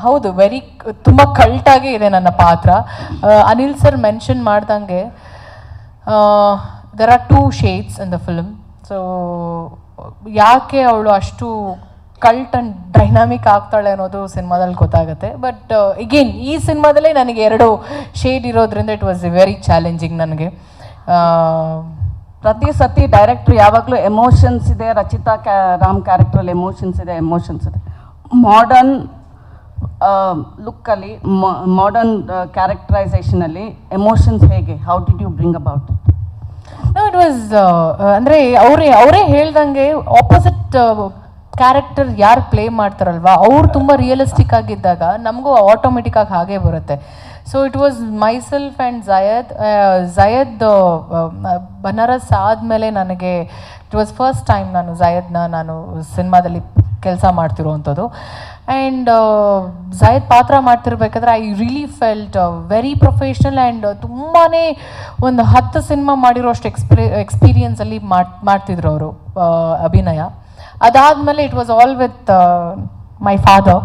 ಹೌದು, ತುಂಬ ಕಲ್ಟಾಗೇ ಇದೆ ನನ್ನ ಪಾತ್ರ. ಅನಿಲ್ ಸರ್ ಮೆನ್ಷನ್ ಮಾಡ್ದಂಗೆ there are 2 shades in the film. So ಯಾಕೆ ಅವಳು ಅಷ್ಟು ಕಲ್ಟ್ ಆ್ಯಂಡ್ ಡೈನಾಮಿಕ್ ಆಗ್ತಾಳೆ ಅನ್ನೋದು ಸಿನಿಮಾದಲ್ಲಿ ಗೊತ್ತಾಗುತ್ತೆ. ಬಟ್ ಅಗೇನ್ ಈ ಸಿನಿಮಾದಲ್ಲೇ ನನಗೆ 2 ಶೇಡ್ ಇರೋದ್ರಿಂದ ಇಟ್ ವಾಸ್ ವೆರಿ ಚಾಲೆಂಜಿಂಗ್ ನನಗೆ. ಪ್ರತಿ ಸತಿ ಡೈರೆಕ್ಟ್ರು ಯಾವಾಗಲೂ ಎಮೋಷನ್ಸ್ ಇದೆ, ರಚಿತಾ ರಾಮ್ ಕ್ಯಾರೆಕ್ಟ್ರಲ್ಲಿ ಎಮೋಷನ್ಸ್ ಇದೆ. ಮಾಡರ್ನ್ ಲುಕ್ಕಲ್ಲಿ, ಮಾಡರ್ನ್ ಕ್ಯಾರೆಕ್ಟರೈಸೇಷನಲ್ಲಿ ಎಮೋಷನ್ಸ್ ಹೇಗೆ, how did you bring about it? It was ಅಂದರೆ ಅವರೇ ಹೇಳ್ದಂಗೆ ಆಪೋಸಿಟ್ ಕ್ಯಾರೆಕ್ಟರ್ ಯಾರು ಪ್ಲೇ ಮಾಡ್ತಾರಲ್ವ ಅವ್ರು ತುಂಬ ರಿಯಲಿಸ್ಟಿಕ್ ಆಗಿದ್ದಾಗ ನಮಗೂ ಆಟೋಮೆಟಿಕ್ ಆಗಿ ಹಾಗೆ ಬರುತ್ತೆ. So it was myself and Zayed Banaras ಆದಮೇಲೆ ನನಗೆ ಇಟ್ ವಾಸ್ ಫಸ್ಟ್ ಟೈಮ್ ನಾನು ಸಿನಿಮಾದಲ್ಲಿ ಕೆಲಸ ಮಾಡ್ತಿರೋವಂಥದ್ದು. ಆ್ಯಂಡ್ ಝಯದ್ ಪಾತ್ರ ಮಾಡ್ತಿರ್ಬೇಕಾದ್ರೆ I really felt very professional and ತುಂಬಾ ಒಂದು 10 ಸಿನಿಮಾ ಮಾಡಿರೋ ಅಷ್ಟು ಎಕ್ಸ್ಪೀರಿಯನ್ಸಲ್ಲಿ ಮಾಡ್ತಿದ್ರು ಅವರು ಅಭಿನಯ. ಅದಾದಮೇಲೆ it was all with my father.